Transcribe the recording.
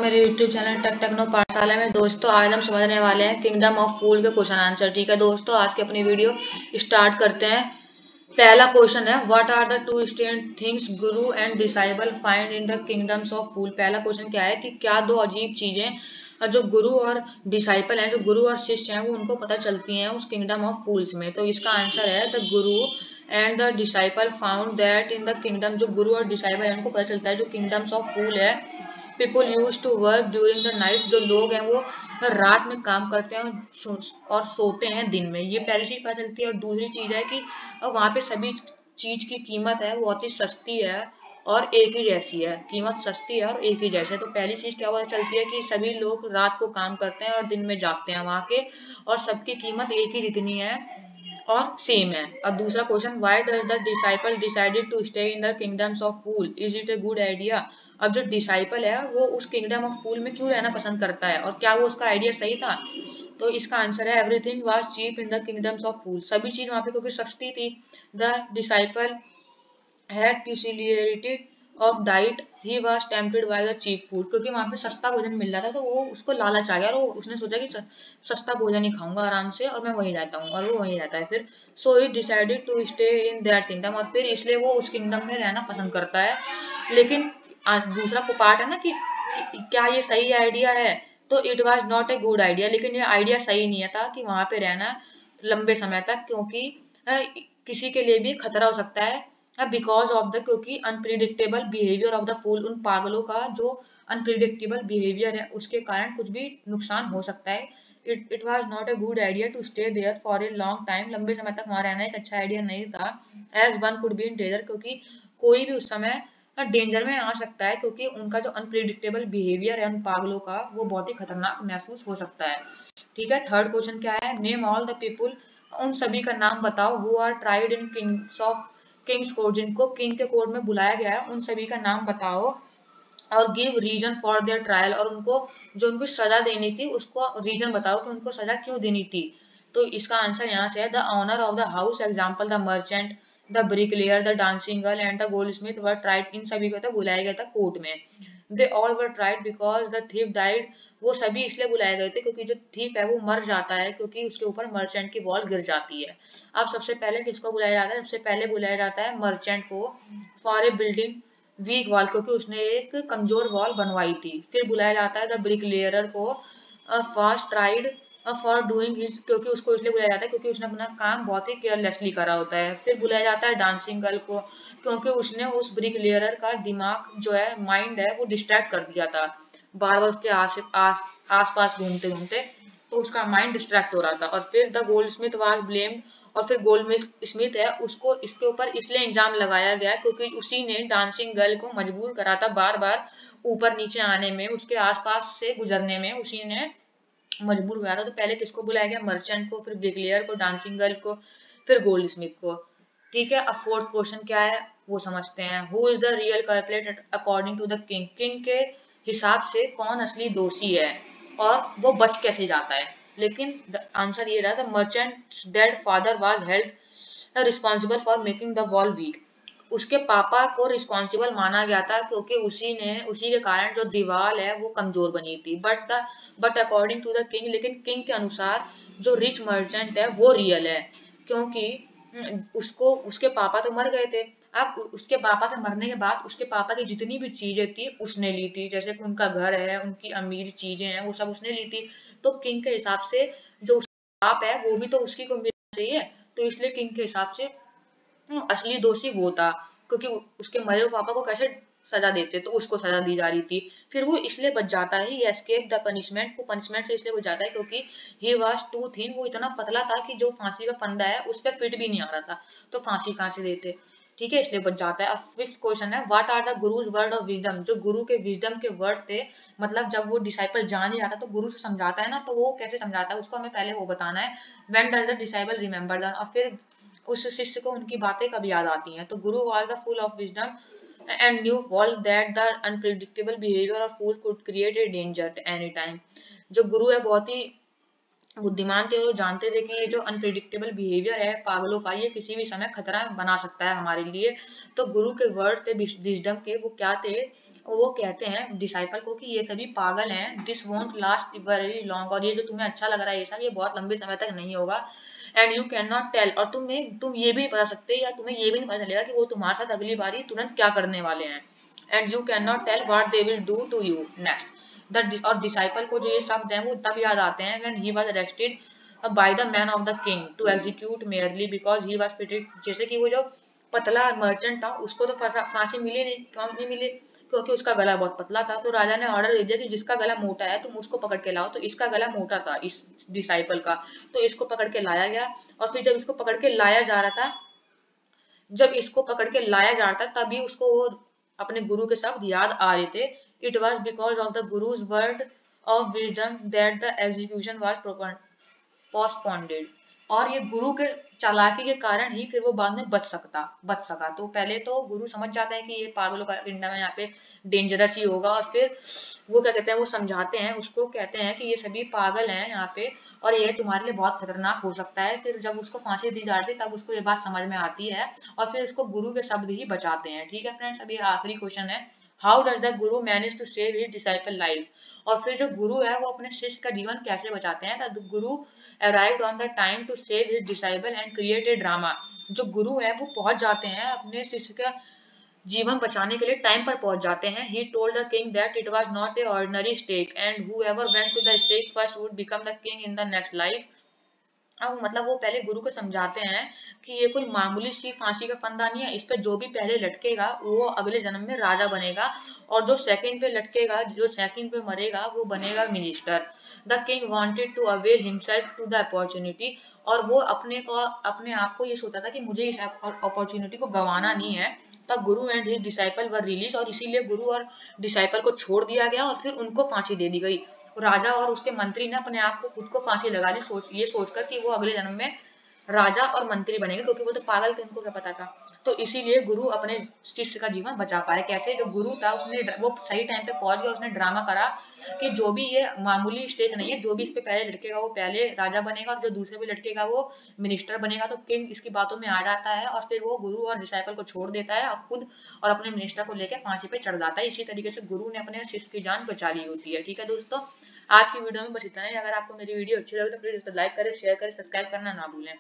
मेरे YouTube channel टक techno पाठशाला में दोस्तों आज हम समझने वाले हैं किंगडम ऑफ फूल के क्वेश्चन आंसर। ठीक है दोस्तों, आज की अपनी वीडियो स्टार्ट करते हैं। पहला क्वेश्चन है, what are the two strange things guru and disciple find in the kingdoms of fool. पहला क्वेश्चन क्या है कि क्या दो अजीब चीजें जो गुरु और डिसाइपल हैं, जो गुरु और शिष्य हैं, वो उनको पता चलती हैं उस किंगडम ऑफ फूल्स में। तो इसका आंसर है the Guru and the disciple found that in the kingdom. जो गुरु और डिसाइपल है उनको पता चलता है जो किंगडम्स ऑफ फूल है, people use to work during the night. जो लोग हैं वो रात में काम करते हैं और सोते हैं दिन में। ये पहली चीज पता चलती है। और दूसरी चीज है कि वहाँ पे सभी चीज की कीमत है वो बहुत ही सस्ती है और एक ही जैसी है। कीमत सस्ती है और एक ही जैसे है। तो पहली चीज क्या पता चलती है कि सभी लोग रात को काम करते हैं और दिन में जागते हैं वहाँ के, और सबकी कीमत एक ही जितनी है और सेम है। और दूसरा क्वेश्चन, why does the disciple decided to stay in the kingdoms of fool, is it a good idea. अब जो डिसाइपल है वो उस किंगडम ऑफ फूल में क्यों रहना पसंद करता है और क्या वो उसका आइडिया सही था। तो इसका आंसर है everything was cheap in the kingdoms of fool. सभी चीज वहाँ पे क्योंकि सस्ती थी। The disciple had peculiarity of diet, he was tempted by the cheap food। क्योंकि वहाँ पे सस्ता भोजन मिल रहा था तो वो उसको लालच आ गया और उसने सोचा कि सस्ता भोजन ही खाऊंगा आराम से और मैं वहीं रहता हूँ, और वो वहीं रहता है फिर। So he decided to stay in that kingdom, और फिर इसलिए वो उस किंगडम में रहना पसंद करता है। लेकिन दूसरा को पार्ट है ना कि क्या ये सही आइडिया है, तो it was not a good idea. लेकिन ये आइडिया सही नहीं था कि वहां पे रहना लंबे समय तक, क्योंकि किसी के लिए भी खतरा हो सकता है बिकॉज ऑफ द, क्योंकि unpredictable behaviour of the fool. उन पागलों का जो अनप्रिडिक्टेबल बिहेवियर है उसके कारण कुछ भी नुकसान हो सकता है। It was not a good idea to stay there for a long time. लंबे समय तक वहां रहना एक अच्छा आइडिया नहीं था। As one could be in danger, क्योंकि कोई भी उस समय डेंजर में आ सकता है, क्योंकि उनका जो अनप्रिडिक्टेबल बिहेवियर है उन पागलों का वो बहुत ही खतरनाक महसूस हो सकता है। ठीक है, थर्ड क्वेश्चन क्या है, नेम ऑल द पीपुल, उन सभी का नाम बताओ who are tried in king's court, जिनको किंग के कोर्ट में बुलाया गया है, उन सभी का नाम बताओ। और give reason for their trial, और उनको जो उनको सजा देनी थी उसको रीजन बताओ कि उनको सजा क्यों देनी थी। तो इसका आंसर यहाँ से है, the owner of the house, example the merchant, the bricklayer, the dancing girl and the goldsmith were tried. इन सभी को तो बुलाया गया था कोर्ट में। They all were tried because the thief died, वो सभी इसलिए बुलाए गए थे क्योंकि जो थीफ है वो मर जाता है, क्योंकि उसके ऊपर मर्चेंट की वॉल गिर जाती है। अब सबसे पहले किसको बुलाया जाता है, सबसे पहले बुलाया जाता है मर्चेंट को for a building weak wall, क्योंकि उसने एक कमजोर वॉल बनवाई थी। फिर बुलाया जाता है द ब्रिकलेयर को fast tried for doing his, क्योंकि उसको इसलिए बुलाया जाता है क्योंकि उसने अपना काम बहुत ही केयरलेसली करा होता है। फिर बुलाया जाता है डांसिंग गर्ल को, क्योंकि उसने उस ब्रिकलेयर का दिमाग जो है, माइंड है, वो डिस्ट्रैक्ट कर दिया था बार बार उसके आस पास घूमते घूमते, तो उसका माइंड डिस्ट्रैक्ट हो रहा था। और फिर the gold Smith was blamed, और फिर गोल्ड स्मिथ है उसको इसके ऊपर इसलिए इल्जाम लगाया गया क्योंकि उसी ने डांसिंग गर्ल को मजबूर करा था बार बार ऊपर नीचे आने में, उसके आसपास से गुजरने में उसी ने मजबूर हुआ था। तो पहले किसको बुलाया गया, मर्चेंट को, फिर ब्रिकलेयर को, डांसिंग गर्ल को, फिर गोल्ड स्मिथ को। ठीक है, अब फोर्थ क्वेश्चन क्या है वो समझते हैं। Who is the real culprit according to the king, king के हिसाब से कौन असली दोषी है और वो बच कैसे जाता है। लेकिन आंसर ये रहा, the merchant dead father was held responsible for making the wall weak. उसके पापा को रिस्पॉन्सिबल माना गया था क्योंकि उसी के कारण जो दीवार है वो कमजोर बनी थी। But according to the king, लेकिन किंग के अनुसार जो रिच मर्चेंट है वो रियल है, क्योंकि उसको उसके पापा तो मर गए थे। अब उसके पापा के मरने के बाद उसके पापा की जितनी भी चीजें थी उसने ली थी, जैसे कि उनका घर है, उनकी अमीर चीजें हैं, वो सब उसने ली थी। तो किंग के हिसाब से जो उसका बाप है वो भी तो उसकी को मिलना चाहिए। तो इसलिए किंग के हिसाब से असली दोषी वो था, क्योंकि उसके मरे हुए पापा को कैसे सजा देते, तो उसको सजा दी जा रही थी। फिर वो इसलिए बच जाता है, ही एस्केप द पनिशमेंट, वो पनिशमेंट से इसलिए बच जाता है क्योंकि ही वाज टू थिन, वो इतना पतला था कि जो फांसी का फंदा है उस पर फिट भी नहीं आ रहा था, तो फांसी कहाँ से देते। ठीक है, इसलिए बच जाता है। अब फिफ्थ क्वेश्चन है, what are the guru's word of wisdom, जो गुरु के विजडम के वर्ड थे, मतलब जब वो डिसाइपल जान नहीं आता तो गुरु से समझाता है ना, तो वो कैसे समझाता है उसको हमें पहले वो बताना है। When does the disciple remember them, और फिर उस शिष्य को उनकी बातें कब याद आती हैं। तो guru was the full of wisdom and knew all that the unpredictable behaviour of fool could create a danger at any time. जो गुरु है बहुत ही बुद्धिमान थे और जानते थे कि ये जो अनप्रिडिक्टेबल बिहेवियर है पागलों का, ये किसी भी समय खतरा बना सकता है हमारे लिए। तो गुरु के वर्ड थे विजडम के, वो क्या थे, वो कहते हैं डिसाइपल को कि ये सभी पागल हैं, this won't last very long, और ये जो तुम्हें अच्छा लग रहा है ये सब, ये बहुत लंबे समय तक नहीं होगा। And you can not tell, और तुम ये भी नहीं बता सकते, या तुम्हें ये भी नहीं पता चलेगा कि वो तुम्हारे साथ अगली बारी तुरंत क्या करने वाले हैं। And you can not tell what they will do to you next. और डिसाइपल को जो ये शब्द हैं वो तब याद आते हैं when he was arrested by the man of the king to execute merely because he was pretty, जैसे कि वो जो पतला मर्चेंट था उसको तो फांसी मिली नहीं, क्यों नहीं मिली, क्योंकि उसका गला बहुत पतला था। तो राजा ने ऑर्डर दे दिया कि जिसका गला मोटा है तुम उसको पकड़ के लाओ। तो इसका गला मोटा था इस डिसाइपल का, तो इसको पकड़ के लाया गया। और फिर जब इसको पकड़ के लाया जा रहा था, जब इसको पकड़ के लाया जा रहा था तभी उसको वो अपने गुरु के शब्द याद आ रहे थे। It was because of the guru's word of wisdom that the execution was postponed. और ये गुरु के चालाकी के कारण ही फिर वो बाद में बच सका। तो पहले तो गुरु समझ जाते हैं कि ये पागलों का किंगडम है, यहाँ पे डेंजरस ही होगा, और फिर वो क्या कहते हैं, वो समझाते हैं उसको, कहते हैं कि ये सभी पागल हैं यहाँ पे और ये तुम्हारे लिए बहुत खतरनाक हो सकता है। फिर जब उसको फांसी दी जाती है तब उसको ये बात समझ में आती है और फिर इसको गुरु के शब्द ही बचाते हैं। ठीक है फ्रेंड्स, अभी आखिरी क्वेश्चन है, how does the guru manage to save his disciple life. और फिर जो गुरु है वो अपने शिष्य का जीवन कैसे बचाते हैं। The guru arrived on the time to save his disciple and create a drama. जो गुरु है वो पहुंच जाते हैं अपने शिष्य का जीवन बचाने के लिए टाइम पर पहुंच जाते हैं। He told the king that it was not a ordinary stake and whoever went to the stake first would become the king in the next life. अब मतलब वो पहले गुरु को समझाते हैं कि ये कोई मामूली सी फांसी का फंदा नहीं है, इस पे जो भी पहले लटकेगा वो अगले जन्म में राजा बनेगा, और जो सेकंड पे लटकेगा, जो सेकंड पे मरेगा, वो बनेगा minister. The king wanted to avail himself to the opportunity, और वो अपने आप को ये सोचा था कि मुझे इस अपॉर्चुनिटी को गंवाना नहीं है। तब गुरु and his disciple were release, और इसीलिए गुरु और डिसाइपल को छोड़ दिया गया और फिर उनको फांसी दे दी गई। राजा और उसके मंत्री ने अपने आप को खुद को फांसी लगा ली, ये सोचकर कि वो अगले जन्म में राजा और मंत्री बनेंगे, क्योंकि वो तो पागल थे, उनको क्या पता था। तो इसीलिए गुरु अपने शिष्य का जीवन बचा पाए। कैसे, जो गुरु था उसने वो सही टाइम पे पहुंच गया, उसने ड्रामा करा कि जो भी ये मामूली स्टेक नहीं है, जो भी इस पे पहले लटकेगा वो पहले राजा बनेगा, और जो दूसरे पे लटकेगा वो मिनिस्टर बनेगा। तो किंग इसकी बातों में आ जाता है और फिर वो गुरु और डिसाइपल को छोड़ देता है और खुद और अपने मिनिस्टर को लेकर फांसी पे चढ़ जाता है। इसी तरीके से गुरु ने अपने शिष्य की जान बचा ली होती है। ठीक है दोस्तों, आज की वीडियो में बस इतना ही। अगर आपको मेरी वीडियो अच्छी लगे तो प्लीज लाइक करें, शेयर करें, सब्सक्राइब करना ना भूलें।